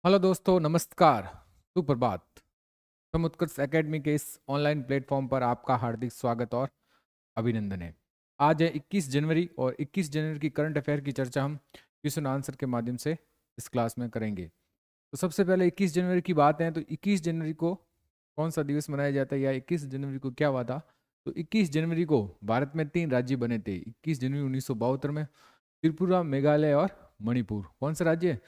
Hello दोस्तों, नमस्कार, सुप्रभात। समुत्कर्ष एकेडमी के इस ऑनलाइन प्लेटफॉर्म पर आपका हार्दिक स्वागत और अभिनंदन है। आज है 21 जनवरी और 21 जनवरी की करंट अफेयर की चर्चा हम क्वेश्चन आंसर के माध्यम से इस क्लास में करेंगे। तो सबसे पहले 21 जनवरी की बात है तो 21 जनवरी को कौन सा दिवस मनाया जाता है या 21 जनवरी को क्या हुआ था। तो 21 जनवरी को भारत में 3 राज्य बने थे। 21 जनवरी 1972 में त्रिपुरा, मेघालय और मणिपुर। कौन सा राज्य?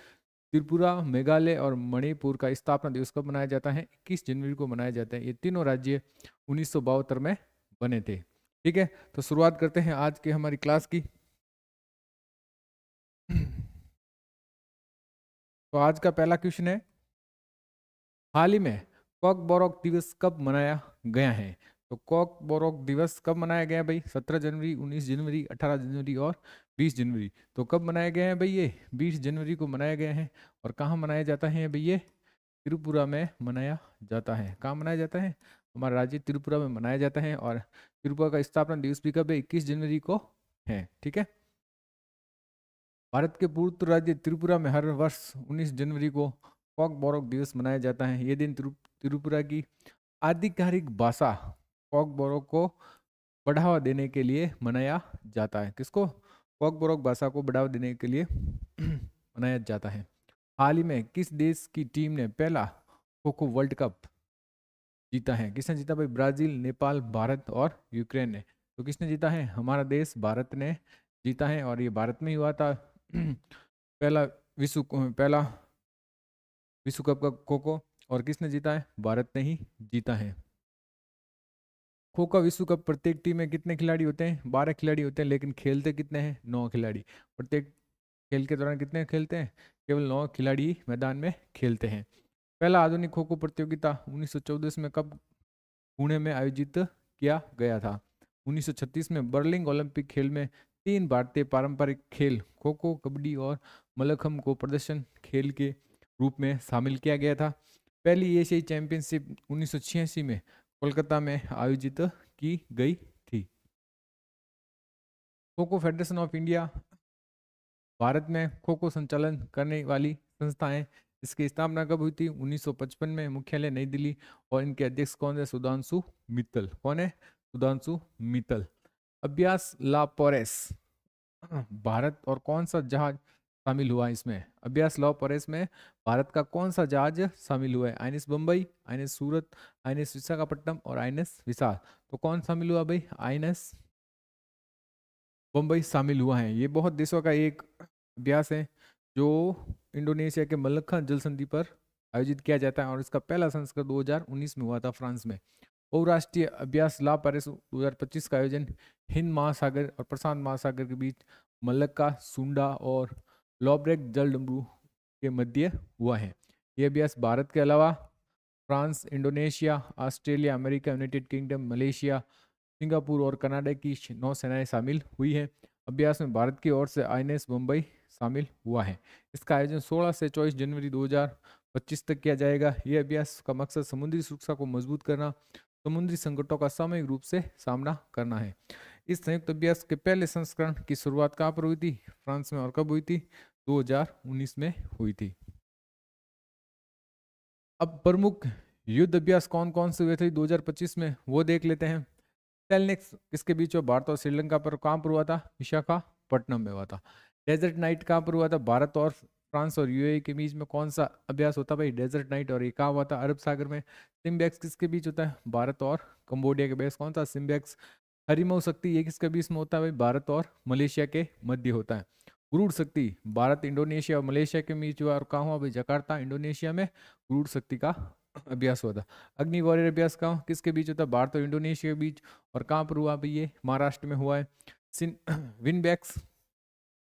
त्रिपुरा, मेघालय और मणिपुर का स्थापना दिवस कब मनाया जाता है? 21 जनवरी को मनाया जाता है। ये तीनों राज्य 1972 में बने थे। ठीक है, तो शुरुआत करते हैं आज के हमारी क्लास की। तो आज का पहला क्वेश्चन है, हाल ही में कॉक बोरोक दिवस कब मनाया गया है? तो कॉक बोरोक दिवस कब मनाया गया भाई? 17 जनवरी, 19 जनवरी, 18 जनवरी और 20 जनवरी। तो कब मनाया गया है भाई? ये 20 जनवरी को मनाया गया है। और कहाँ मनाया जाता है भाई? ये त्रिपुरा में मनाया जाता है। कहाँ मनाया जाता है? हमारा राज्य त्रिपुरा में मनाया जाता है। और त्रिपुरा का स्थापना दिवस भी कब है? 21 जनवरी को है। ठीक है, भारत के पूर्व राज्य त्रिपुरा में हर वर्ष 19 जनवरी को कॉक बोरोक दिवस मनाया जाता है। ये दिन त्रिपुरा की आधिकारिक भाषा कॉक बोरोक को बढ़ावा देने के लिए मनाया जाता है। किसको? कॉक बोरोक भाषा को बढ़ावा देने के लिए मनाया जाता है। हाल ही में किस देश की टीम ने पहला खो खो वर्ल्ड कप जीता है? किसने जीता भाई? ब्राजील, नेपाल, भारत और यूक्रेन ने। तो किसने जीता है? हमारा देश भारत ने जीता है। और ये भारत में ही हुआ था पहला पहला विश्व कप का खो खो। और किसने जीता है? भारत ने ही जीता है। खो का विश्व कप, प्रत्येक टीम में कितने खिलाड़ी होते हैं? 12 खिलाड़ी होते हैं, लेकिन खेलते कितने हैं? 9 खिलाड़ी। प्रत्येक खेल के दौरान कितने खेलते हैं? केवल 9 खिलाड़ी ही मैदान में खेलते हैं। पहला आधुनिक खो खो प्रतियोगिता 1914 में कब पुणे में आयोजित किया गया था? 1936 में बर्लिन ओलंपिक खेल में 3 भारतीय पारंपरिक खेल खो खो, कबड्डी और मल्लखंब को प्रदर्शन खेल के रूप में शामिल किया गया था। पहली एशियाई चैंपियनशिप 1986 में कोलकाता में आयोजित की गई थी। Kho kho federation of India Bharat में खो खो संचालन करने वाली संस्था है। इसकी स्थापना कब हुई थी? 1955 में। मुख्यालय नई दिल्ली। और इनके अध्यक्ष कौन है? सुधांशु मित्तल। कौन है? सुधांशु मित्तल। अभ्यास ला पॉरेस भारत और कौन सा जहाज शामिल हुआ इसमें? अभ्यास ला पॉरेस में भारत का कौन सा जहाज शामिल हुआ है? आईएनएस बम्बई, आईएनएस सूरत, आईएनएस विशाखापट्टनम और आईएनएस विशाल। तो कौन शामिल हुआ भाई? आईएनएस बम्बई शामिल हुआ है। ये बहुत देशों का एक अभ्यास है जो इंडोनेशिया के मलक्का जल संधि पर आयोजित किया जाता है। और इसका पहला संस्करण 2019 में हुआ था फ्रांस में। बहुराष्ट्रीय अभ्यास ला पेरिस 2025 का आयोजन हिंद महासागर और प्रशांत महासागर के बीच मलक्का, सुंडा और लॉब्रेक जलडमरू के मध्य हुआ है। यह अभ्यास भारत के अलावा France, Indonesia, Australia, America, United kingdom, Malaysia, Singapore और कनाडा की नौसेनाएं शामिल हुई है। अभ्यास में भारत की ओर से आईएनएस मुंबई शामिल हुआ है। इसका आयोजन 16 से 24 जनवरी 2025 तक किया जाएगा। यह अभ्यास का मकसद समुद्री सुरक्षा को मजबूत करना, समुद्री संकटों का सामूहिक रूप से सामना करना है। इस संयुक्त अभ्यास के पहले संस्करण की शुरुआत कहाँ पर हुई थी? फ्रांस में। और कब हुई थी? 2019 में हुई थी। अब प्रमुख युद्ध अभ्यास कौन कौन से हुए थे 2025 में, वो देख लेते हैं। टेलनेक्स किसके बीच हुआ? भारत और श्रीलंका पर। कहाँ पर हुआ था? विशाखापट्टनम में हुआ था। डेजर्ट नाइट कहाँ पर हुआ था? भारत और फ्रांस और यूएई के बीच में कौन सा अभ्यास होता भाई? Desert night. और ये कहाँ हुआ था? अरब सागर में। सिम्बैक्स किसके बीच होता है? भारत और कंबोडिया के बीच। कौन सा? सिम्बैक्स। हरिमऊ शक्ति ये किसके बीच में होता है भाई? भारत और मलेशिया के मध्य होता है। क्रूड शक्ति भारत, इंडोनेशिया और मलेशिया के बीच हुआ। और कहाँ हुआ भाई? जकार्ता, इंडोनेशिया में क्रूड शक्ति का अभ्यास हुआ था। अग्नि वॉरियर अभ्यास कहाँ किसके बीच होता है? भारत और इंडोनेशिया के बीच। और कहाँ पर हुआ भाई? ये महाराष्ट्र में हुआ है। विनबैक्स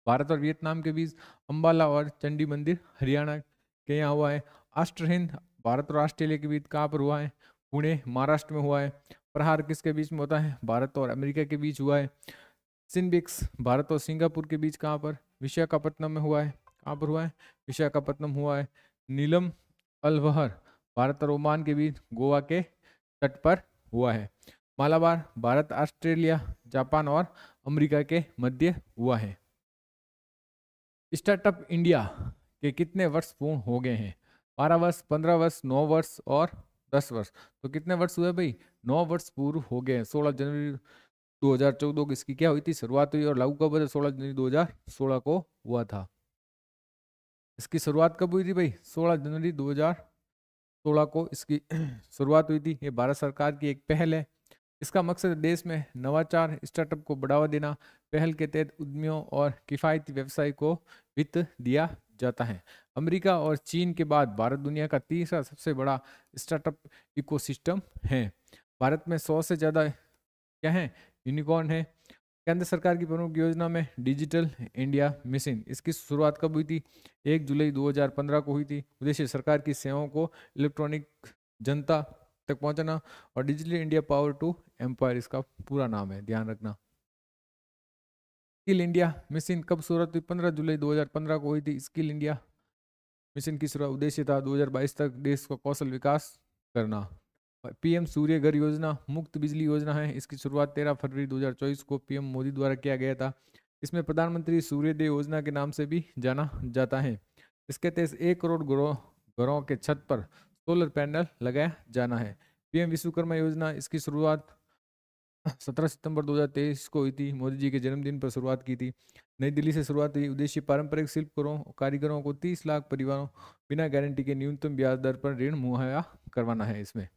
भारत और वियतनाम के बीच। अंबाला और चंडी मंदिर हरियाणा के यहाँ हुआ है। अष्ट हिंद भारत और ऑस्ट्रेलिया के बीच कहाँ पर हुआ है? पुणे, महाराष्ट्र में हुआ है। प्रहार किसके बीच में होता है? भारत और अमेरिका के बीच हुआ है। सिनबिक्स भारत और सिंगापुर के बीच कहाँ पर? विशाखापट्टनम में हुआ है। कहाँ पर हुआ है? विशाखापट्टनम हुआ है। नीलम अलवहर भारत और ओमान के बीच गोवा के तट पर हुआ है। मालाबार भारत, ऑस्ट्रेलिया, जापान और अमेरिका के मध्य हुआ है। स्टार्टअप इंडिया के कितने वर्ष पूर्ण हो गए हैं? 12 वर्ष, 15 वर्ष, 9 वर्ष और 10 वर्ष। तो कितने वर्ष हुए भाई? 9 वर्ष पूर्व हो गए। 16 जनवरी 2014 को इसकी क्या हुई थी? शुरुआत हुई। और लागू कब हुआ था? 16 जनवरी 2016 को हुआ था। इसकी शुरुआत कब हुई थी भाई? 16 जनवरी 2016 को इसकी शुरुआत हुई थी। ये भारत सरकार की एक पहल है। इसका मकसद देश में नवाचार, स्टार्टअप को बढ़ावा देना। पहल के तहत उद्यमियों और किफायती व्यवसाय को वित्त दिया जाता है। अमेरिका और चीन के बाद भारत दुनिया का तीसरा सबसे बड़ा स्टार्टअप इकोसिस्टम है। भारत में 100 से ज्यादा क्या है? यूनिकॉर्न है। केंद्र सरकार की प्रमुख योजना में डिजिटल इंडिया मिशन, इसकी शुरुआत कब हुई थी? 1 जुलाई 2015 को हुई थी। उद्देश्य सरकार की सेवाओं को इलेक्ट्रॉनिक जनता तक पहुंचाना। और digital India power to empire इसका पूरा नाम है, ध्यान रखना। स्किल इंडिया मिशन कब शुरुआत हुई? 15 जुलाई 2015 को हुई थी। स्किल इंडिया मिशन की शुरुआत उद्देश्य था 2022 तक देश का कौशल विकास करना। पीएम सूर्य घर योजना मुफ्त बिजली योजना है। इसकी शुरुआत 13 फरवरी 2024 को पीएम मोदी द्वारा किया गया था। इसमें प्रधानमंत्री सूर्योदय योजना के नाम से भी जाना जाता है। इसके तहत 1 करोड़ घरों के छत पर सोलर पैनल लगाया जाना है। पीएम विश्वकर्मा योजना, इसकी शुरुआत 17 सितंबर 2023 को हुई थी। मोदी जी के जन्मदिन पर शुरुआत की थी। नई दिल्ली से शुरुआत हुई। उद्देश्य पारंपरिक शिल्पकारों कारीगरों को 30 लाख परिवारों बिना गारंटी के न्यूनतम ब्याज दर पर ऋण मुहैया करवाना है। इसमें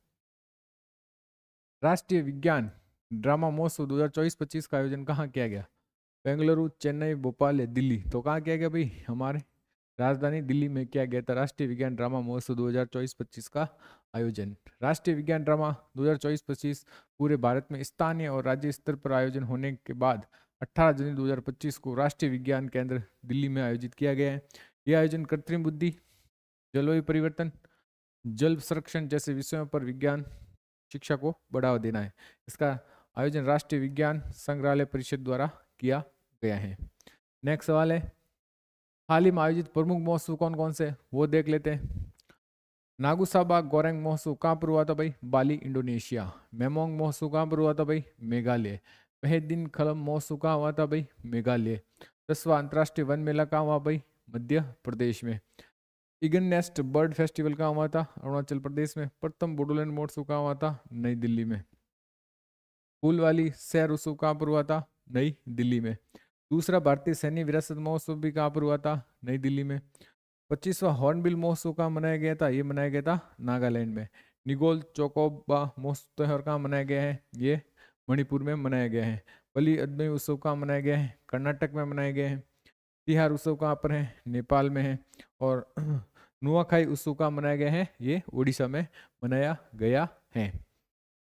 राष्ट्रीय विज्ञान ड्रामा महोत्सव 2024-25 का आयोजन कहाँ किया गया? बेंगलुरु, चेन्नई, भोपाल या दिल्ली? तो कहाँ किया गया भाई? हमारे राजधानी दिल्ली में किया गया था राष्ट्रीय विज्ञान ड्रामा महोत्सव 2024-25 का आयोजन। राष्ट्रीय विज्ञान ड्रामा 2024-25 पूरे भारत में स्थानीय और राज्य स्तर पर आयोजन होने के बाद 18 जनवरी 2025 को राष्ट्रीय विज्ञान केंद्र दिल्ली में आयोजित किया गया है। यह आयोजन कृत्रिम बुद्धि, जलवायु परिवर्तन, जल संरक्षण जैसे विषयों पर विज्ञान शिक्षा को बढ़ावा देना है। इसका आयोजन राष्ट्रीय विज्ञान संग्रहालय परिषद द्वारा किया गया है। नेक्स्ट सवाल है, हाल ही में आयोजित प्रमुख महोत्सव कौन कौन से, वो देख लेते हैं। नागू साबा गोरेंग महोत्सव कहाँ पर हुआ था भाई? बाली, इंडोनेशिया। मेमोंग महोत्सव कहाँ पर हुआ था भाई? मेघालय। दिन खलम महोत्सव कहाँ हुआ था भाई? मेघालय। 10वां अंतर्राष्ट्रीय वन मेला कहाँ हुआ भाई? मध्य प्रदेश में। इगन नेस्ट बर्ड फेस्टिवल कहाँ हुआ था? अरुणाचल प्रदेश में। प्रथम बोडोलैंड महोत्सव कहाँ हुआ था? नई दिल्ली में। फूल वाली सैर उत्सव कहाँ पर हुआ था? नई दिल्ली में। दूसरा भारतीय सैन्य विरासत महोत्सव भी कहाँ पर हुआ था? नई दिल्ली में। 25वां हॉर्नबिल महोत्सव कहाँ मनाया गया था? ये मनाया गया था नागालैंड में। निगोल चौकोबा महोत्सव त्योहार कहाँ मनाया गया है? ये मणिपुर में मनाया गया है। बलि अदमी उत्सव कहाँ मनाया गया है? कर्नाटक में मनाया गया है। तिहार उत्सव कहाँ पर है? नेपाल में है। और नुआखाई उत्सव कहाँ मनाया गया है? ये उड़ीसा में मनाया गया है।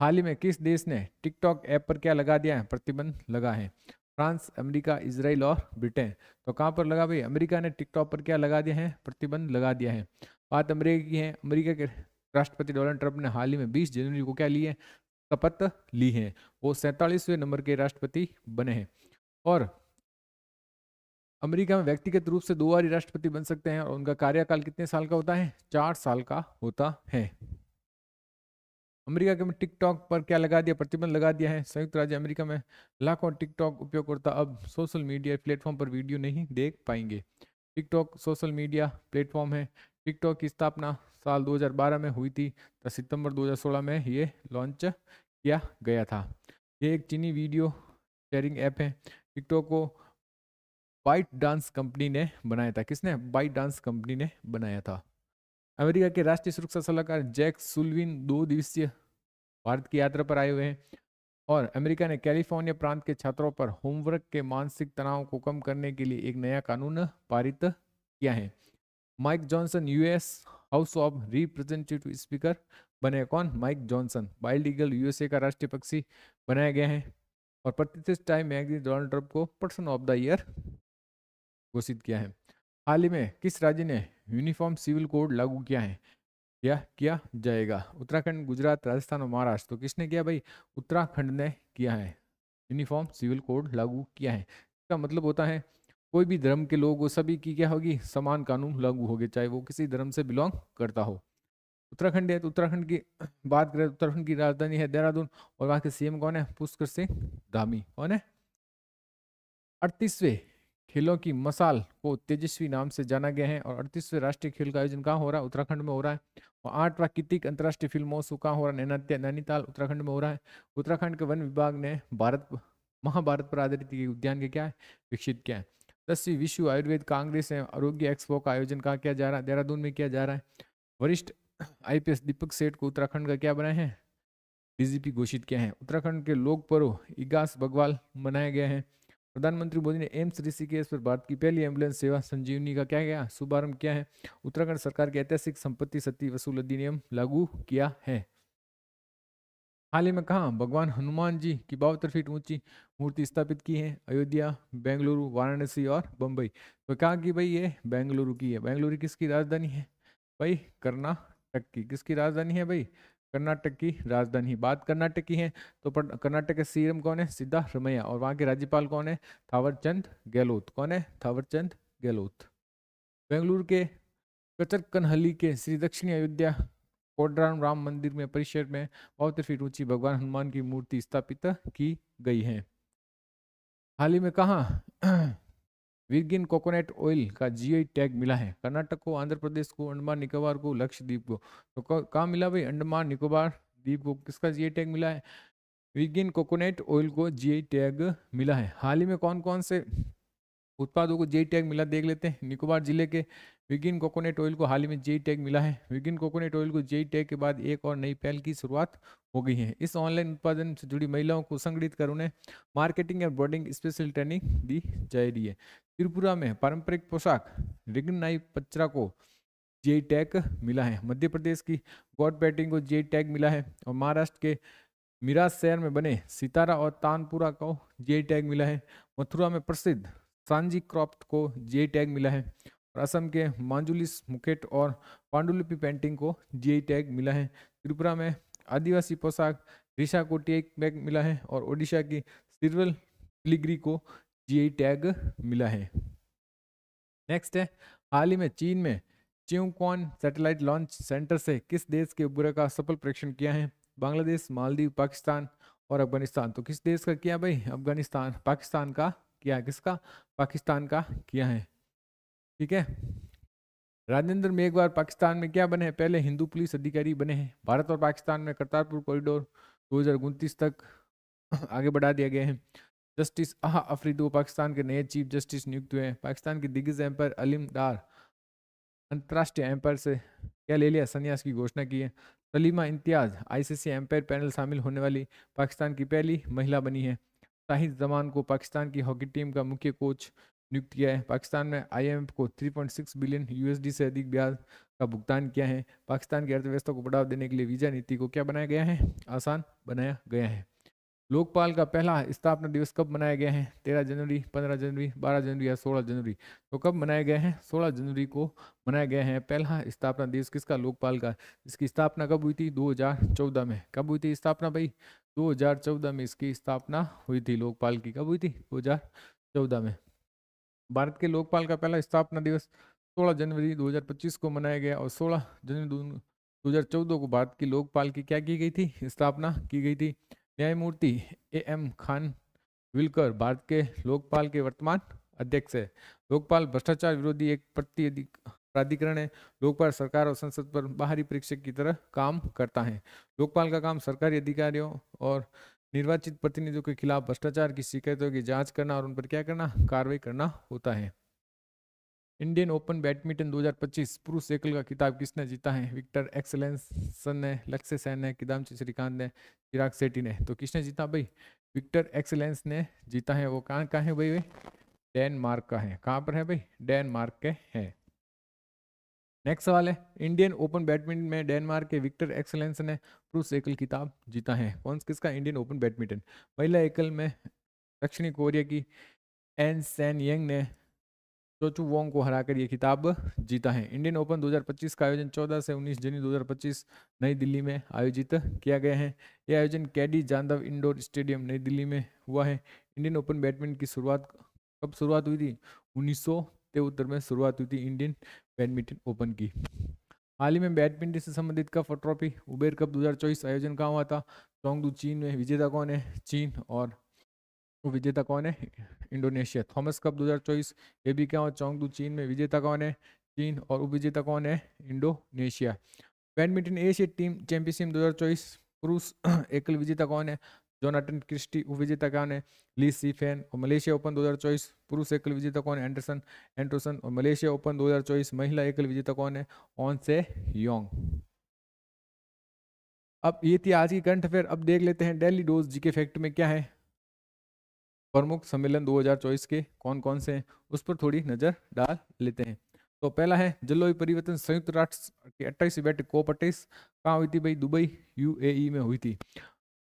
हाल ही में किस देश ने टिकटॉक ऐप पर क्या लगा दिया है? प्रतिबंध लगा है। फ्रांस, अमेरिका, इजराइल और ब्रिटेन। तो कहाँ पर लगा भाई? अमेरिका ने टिकटॉक पर क्या लगा दिया है? प्रतिबंध लगा दिया है। बात अमेरिका की है। अमेरिका के राष्ट्रपति डोनाल्ड ट्रंप ने हाल ही में 20 जनवरी को क्या ली है? शपथ ली है। वो 47वें नंबर के राष्ट्रपति बने हैं। और अमेरिका में व्यक्तिगत रूप से 2 बार ही राष्ट्रपति बन सकते हैं। और उनका कार्यकाल कितने साल का होता है? 4 साल का होता है। अमेरिका के में टिकटॉक पर क्या लगा दिया? प्रतिबंध लगा दिया है। संयुक्त राज्य अमेरिका में लाखों टिकटॉक उपयोगकर्ता अब सोशल मीडिया प्लेटफॉर्म पर वीडियो नहीं देख पाएंगे। टिकटॉक सोशल मीडिया प्लेटफॉर्म है। टिकटॉक की स्थापना साल 2012 में हुई थी। तो सितंबर 2016 में ये लॉन्च किया गया था। ये एक चीनी वीडियो शेयरिंग ऐप है। टिकटॉक को बाइट डांस कंपनी ने बनाया था। किसने? बाइट डांस कंपनी ने बनाया था। अमेरिका के राष्ट्रीय सुरक्षा सलाहकार जैक सुल्विन 2 दिवसीय भारत की यात्रा पर आए हुए हैं। और अमेरिका ने कैलिफोर्निया प्रांत के छात्रों पर होमवर्क के मानसिक तनाव को कम करने के लिए एक नया कानून पारित किया है। Mike Johnson US house of representative speaker बने। कौन? Mike Johnson. Wild eagle USA का राष्ट्रीय पक्षी बनाया गया है। और प्रतिष्ठित टाइम मैगजीन डोनाल्ड ट्रंप को पर्सन ऑफ द ईयर घोषित किया है। हाल ही में किस राज्य ने यूनिफॉर्म सिविल कोड लागू किया है या किया जाएगा? उत्तराखंड, गुजरात, राजस्थान और महाराष्ट्र। तो किसने किया भाई? उत्तराखंड ने किया है। यूनिफॉर्म सिविल कोड लागू किया है। इसका मतलब होता है कोई भी धर्म के लोग, वो सभी की क्या होगी? समान कानून लागू होंगे, चाहे वो किसी धर्म से बिलोंग करता हो। उत्तराखंड है तो उत्तराखंड की बात करें, उत्तराखंड की राजधानी है देहरादून। और वहाँ के सीएम कौन है? पुष्कर सिंह धामी। कौन है? 38वें खेलों की मसाल को तेजस्वी नाम से जाना गया है। और 38वें राष्ट्रीय खेल का आयोजन कहाँ हो रहा है? उत्तराखंड में हो रहा है। और 8वां प्राकृतिक अंतर्राष्ट्रीय फिल्म महोत्सव कहाँ हो रहा है? नैनीताल उत्तराखंड में हो रहा है। उत्तराखंड के वन विभाग ने महाभारत पर आधारित ये उद्यान के क्या है विकसित किया है। 10वीं विश्व आयुर्वेद कांग्रेस एवं आरोग्य एक्सपो का आयोजन कहाँ किया जा रहा है? देहरादून में किया जा रहा है। वरिष्ठ आईपीएस दीपक सेठ को उत्तराखंड का क्या बनाया है? डीजीपी घोषित किया है। उत्तराखंड के लोक पर्व इगास बगवाल मनाया गया है। प्रधानमंत्री मोदी ने एम्स ऋषिकेश पर भारत की पहली एम्बुलेंस सेवा संजीवनी का क्या गया शुभारंभ किया है। उत्तराखंड सरकार के ऐतिहासिक संपत्ति सत्ती वसूल अधिनियम लागू किया है। हाल ही में कहा भगवान हनुमान जी की 72 फीट ऊंची मूर्ति स्थापित की है? अयोध्या, बेंगलुरु, वाराणसी और बम्बई। तो कहा कि भाई ये बेंगलुरु की है। बेंगलुरु किसकी राजधानी है भाई? कर्नाटक की। किसकी राजधानी है भाई? कर्नाटक की राजधानी। बात कर्नाटक की है तो कर्नाटक के सीएम कौन है? सिद्धारमैया। और वहाँ के राज्यपाल कौन है? थावरचंद गहलोत। कौन है? थावरचंद गहलोत। बेंगलुरु के कचरकनहल्ली के श्री दक्षिणी अयोध्या कोडराम राम मंदिर में परिसर में 72 फीट ऊंची भगवान हनुमान की मूर्ति स्थापित की गई है। हाल ही में कहा विर्गिन कोकोनट ऑयल का जीआई टैग मिला है? कर्नाटक को, आंध्र प्रदेश को, अंडमान निकोबार को, लक्षद्वीप को। तो कहाँ मिला भाई? अंडमान निकोबार द्वीप को किसका जीआई टैग मिला है? विर्गिन कोकोनट ऑयल को जीआई टैग मिला है। हाल ही में कौन कौन से उत्पादों को जीआई टैग मिला देख लेते हैं। निकोबार जिले के विर्गिन कोकोनट ऑयल को हाल ही में जीआई टैग मिला है। विर्गिन कोकोनट ऑयल को जीआई टैग के बाद एक और नई पहल की शुरुआत हो गई है। इस ऑनलाइन उत्पादन से जुड़ी महिलाओं को संगठित कर उन्हें मार्केटिंग और ब्रांडिंग स्पेशल ट्रेनिंग दी जा रही है। त्रिपुरा में पारंपरिक पोशाक रिगनाई पचरा को जीआई टैग मिला है। मध्य प्रदेश की गॉड पैटिंग को जीआई टैग मिला है। और महाराष्ट्र के मिराज शहर में बने सितारा और तानपुरा को जीआई टैग मिला है। मथुरा में प्रसिद्ध सांजी क्रॉफ्ट को जीआई टैग मिला है। और असम के मांजुलिस मुकेट और पांडुलिपि पेंटिंग को जीआई टैग मिला है। त्रिपुरा में आदिवासी पोशाक ऋषा को टैग मिला है। और ओडिशा की सिल्वर फिलिग्री को जीआई टैग मिला है। नेक्स्ट है, हाल ही में चीन में चिंगक्वान सैटेलाइट लॉन्च सेंटर से किस देश के उपग्रह का सफल परीक्षण किया है? बांग्लादेश, मालदीव, पाकिस्तान और अफगानिस्तान। तो किस देश का किया भाई? अफगानिस्तान। पाकिस्तान का किया है। किसका? पाकिस्तान का किया है। ठीक है। राजेंद्र मेघवाल पाकिस्तान में क्या बने हैं? पहले हिंदू पुलिस अधिकारी बने हैं। भारत और पाकिस्तान में करतारपुर कॉरिडोर 2029 तक आगे बढ़ा दिया गया है। जस्टिस आहा अफरीदी पाकिस्तान के नए चीफ जस्टिस नियुक्त हुए हैं। पाकिस्तान के दिग्गज एम्पायर अलीम डार अंतर्राष्ट्रीय एम्पायर से क्या ले लिया? संन्यास की घोषणा की है। Salima Imtiaz ICC umpire panel शामिल होने वाली पाकिस्तान की पहली महिला बनी है। शाहिद जमान को पाकिस्तान की हॉकी टीम का मुख्य कोच नियुक्त किया है। पाकिस्तान में आईएमएफ को 3.6 बिलियन यूएसडी से अधिक ब्याज का भुगतान किया है। पाकिस्तान की अर्थव्यवस्था को बढ़ावा देने के लिए वीजा नीति को क्या बनाया गया है? आसान बनाया गया है। लोकपाल का पहला स्थापना दिवस कब मनाया गया है? 13 जनवरी, 15 जनवरी, 12 जनवरी या 16 जनवरी। तो कब मनाया गया है? 16 जनवरी को मनाया गया है पहला स्थापना दिवस किसका? लोकपाल का। इसकी स्थापना कब हुई थी? 2014 में। कब हुई थी स्थापना भाई? 2014 में इसकी स्थापना हुई थी लोकपाल की। कब हुई थी? 2014 में। भारत के लोकपाल का पहला स्थापना दिवस 16 जनवरी 2025 को मनाया गया। और 16 जनवरी 2014 को भारत की लोकपाल की क्या की गई थी? स्थापना की गई थी। न्यायमूर्ति एएम खानविलकर भारत के लोकपाल के वर्तमान अध्यक्ष है। लोकपाल भ्रष्टाचार विरोधी एक प्राधिकरण है। लोकपाल सरकार और संसद पर बाहरी परीक्षक की तरह काम करता है। लोकपाल का काम सरकारी अधिकारियों और निर्वाचित प्रतिनिधियों के खिलाफ भ्रष्टाचार की शिकायतों की जांच करना और उन पर क्या करना? कार्रवाई करना होता है। इंडियन ओपन बैडमिंटन 2025 पुरुष एकल का खिताब किसने जीता है? विक्टर एक्सेलेंसन ने, लक्ष्य सेन ने, किदाम्बी श्रीकांत ने, चिराग शेट्टी ने। तो किसने जीता भाई? विक्टर एक्सेलेंस ने जीता है। वो कहाँ का है भाई? डेनमार्क का है। कहाँ पर है भाई? डेनमार्क के है। नेक्स्ट सवाल है, इंडियन ओपन बैडमिंटन में डेनमार्क के विक्टर एक्सेलेंस ने पुरुष एकल खिताब जीता है। कौन किसका? Indian open badminton. महिला एकल में दक्षिणी कोरिया की एन सैन यंग ने चोचू वोंग को हराकर यह खिताब जीता है। इंडियन ओपन 2025 का आयोजन 14 से 19 जनवरी 2025 नई दिल्ली में आयोजित किया गया है। यह आयोजन कैडी जाधव इंडोर स्टेडियम नई दिल्ली में हुआ है। इंडियन ओपन बैडमिंटन की शुरुआत कब शुरुआत हुई थी? 1973 में शुरुआत हुई थी इंडियन बैडमिंटन ओपन की। हाल ही में बैडमिंटन से संबंधित कप ट्रॉफी उबेर कप 2024 आयोजन कहाँ हुआ था? चोंगडू चीन में। विजेता कौन है? चीन। और वो विजेता कौन है? इंडोनेशिया। थॉमस कप 2024 ये भी क्या हो, चोंगडू चीन में। विजेता कौन है, चीन, और उपविजेता कौन है, Indonesia. Badminton Asia team championship 2024 पुरुष एकल विजेता कौन है, जोनाथन क्रिस्टी। उपविजेता कौन है, ली सीफेन। और मलेशिया ओपन 2024 पुरुष एकल विजेता कौन है, एंडरसन एंडरसन। और मलेशिया ओपन 2024 महिला एकल विजेता कौन है, ऑन से योंग। अब ये थी आज की करंट अफेयर। अब देख लेते हैं डेली डोज जीके फैक्ट में क्या है। प्रमुख सम्मेलन 2024 के कौन कौन से हैं उस पर थोड़ी नजर डाल लेते हैं। तो पहला है जलवायु परिवर्तन संयुक्त राष्ट्र की 28वीं बैठक COP 28 कहाँ हुई थी भाई, दुबई UAE में हुई थी।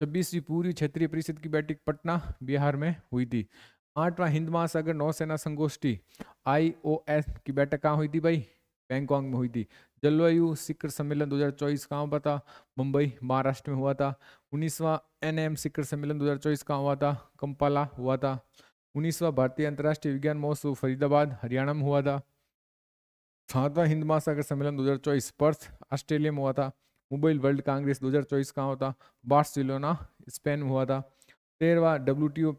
26वीं पूर्वी क्षेत्रीय परिषद की बैठक पटना बिहार में हुई थी। 8वां हिंद महासागर नौसेना संगोष्ठी IOS की बैठक कहाँ हुई थी भाई, बैंकॉक में हुई थी। जलवायु शिखर सम्मेलन 2024 कहाँ हुआ था, मुंबई महाराष्ट्र में हुआ था। 19वां NM शिखर सम्मेलन 2024 कहाँ हुआ था, कंपाला हुआ था। 19वां भारतीय अंतर्राष्ट्रीय विज्ञान महोत्सव फरीदाबाद हरियाणा में हुआ था। 7वां हिंद महासागर सम्मेलन 2024 पर्थ ऑस्ट्रेलिया में हुआ था। मोबाइल वर्ल्ड कांग्रेस 2024 कहाँ होता, बार्सिलोना स्पेन में हुआ था। 13वां WTO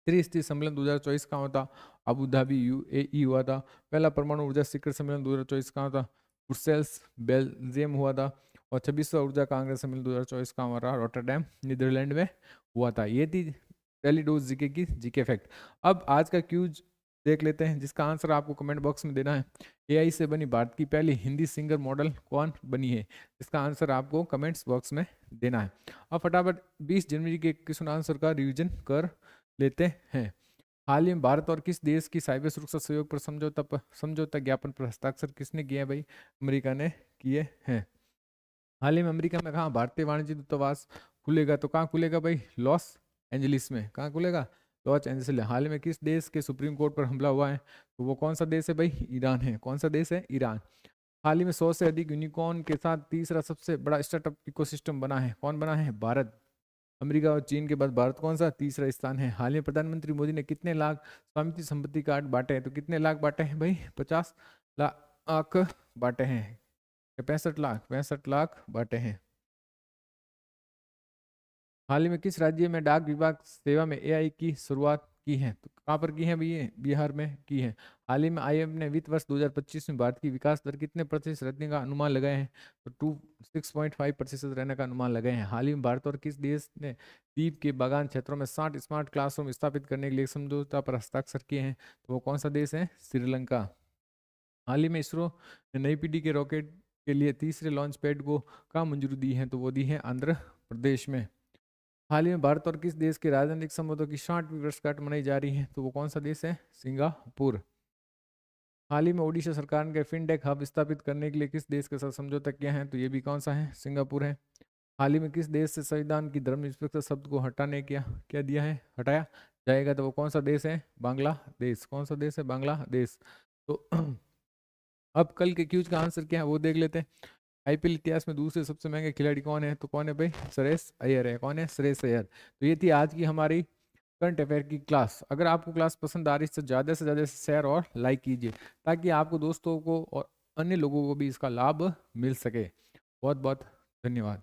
त्रिस्तरीय सम्मेलन 2024 कहाँ होता, अबू धाबी UAE हुआ था। पहला परमाणु ऊर्जा शिखर सम्मेलन 2024 कहाँ था, ब्रुसेल्स बेल्जियम हुआ था। और 26वां ऊर्जा कांग्रेस सम्मेलन 2024 कहाँ हुआ था, रॉटरडैम नीदरलैंड में हुआ था। ये थी डेली डोज जीके की जीके फैक्ट। अब आज का क्यूज देख लेते हैं जिसका आंसर आपको कमेंट बॉक्स में देना है। AI से बनी भारत की पहली हिंदी सिंगर मॉडल कौन बनी है, इसका आंसर आपको कमेंट्स बॉक्स में देना है। अब फटाफट 20 जनवरी के क्वेश्चन आंसर का रिवीजन कर लेते हैं। हाल ही में भारत और किस देश की साइबर सुरक्षा सहयोग पर समझौता ज्ञापन पर हस्ताक्षर किसने किया है भाई, अमेरिका ने किए हैं। हाल ही में अमेरिका में कहा भारतीय वाणिज्य दूतावास खुलेगा, तो कहाँ खुलेगा भाई, लॉस एंजलिस में। कहाँ खुलेगा, लॉस एंजलिस। हाल ही में किस देश के सुप्रीम कोर्ट पर हमला हुआ है, तो वो कौन सा देश है भाई, ईरान है। कौन सा देश है, ईरान। हाल ही में 100 से अधिक यूनिकॉर्न के साथ तीसरा सबसे बड़ा स्टार्टअप इकोसिस्टम बना है, कौन बना है, भारत। अमेरिका और चीन के बाद भारत कौन सा, तीसरा स्थान है। हाल ही में प्रधानमंत्री मोदी ने कितने लाख स्वामित्व संपत्ति कार्ड बांटे हैं, तो कितने लाख बांटे हैं भाई, 50 लाख बांटे हैं। 65 लाख बांटे हैं। हाल ही में किस राज्य में डाक विभाग सेवा में AI की शुरुआत की है, तो कहाँ पर की है भैया, बिहार में की है। हाल ही में IMF ने वित्त वर्ष 2025 में भारत की विकास दर कितने प्रतिशत रहने का अनुमान लगाए हैं, तो 6.5% रहने का अनुमान लगाए हैं। हाल ही में भारत और किस देश ने द्वीप के बागान क्षेत्रों में 60 स्मार्ट क्लासरूम स्थापित करने के लिए समझौता पर हस्ताक्षर किए हैं, तो वो कौन सा देश है, श्रीलंका। हाल ही में इसरो ने नई पीढ़ी के रॉकेट के लिए तीसरे लॉन्च पैड को कहाँ मंजूरी दी है, तो वो दी है आंध्र प्रदेश में। हाल ही में भारत और किस देश के राजनीतिक संबंधों की 60वीं वर्षगांठ मनाई जा रही है, तो वो कौन सा देश है, सिंगापुर। हाल ही में ओडिशा सरकार ने फिनटेक हब स्थापित करने के लिए किस देश के साथ समझौता किया है, तो ये भी कौन सा है, सिंगापुर है। हाल ही में किस देश से संविधान की धर्मनिरपेक्षता शब्द को हटाने क्या दिया है, हटाया जाएगा, तो वो कौन सा देश है, बांग्लादेश। कौन सा देश है, बांग्लादेश। तो अब कल के क्यूज का आंसर क्या है वो देख लेते हैं। IPL इतिहास में दूसरे सबसे महंगे खिलाड़ी कौन है, तो कौन है भाई, श्रेयस अय्यर है। कौन है, श्रेयस अय्यर। तो ये थी आज की हमारी करंट अफेयर की क्लास। अगर आपको क्लास पसंद आ रही है तो ज़्यादा से ज़्यादा शेयर और लाइक कीजिए ताकि आपको दोस्तों को और अन्य लोगों को भी इसका लाभ मिल सके। बहुत बहुत धन्यवाद।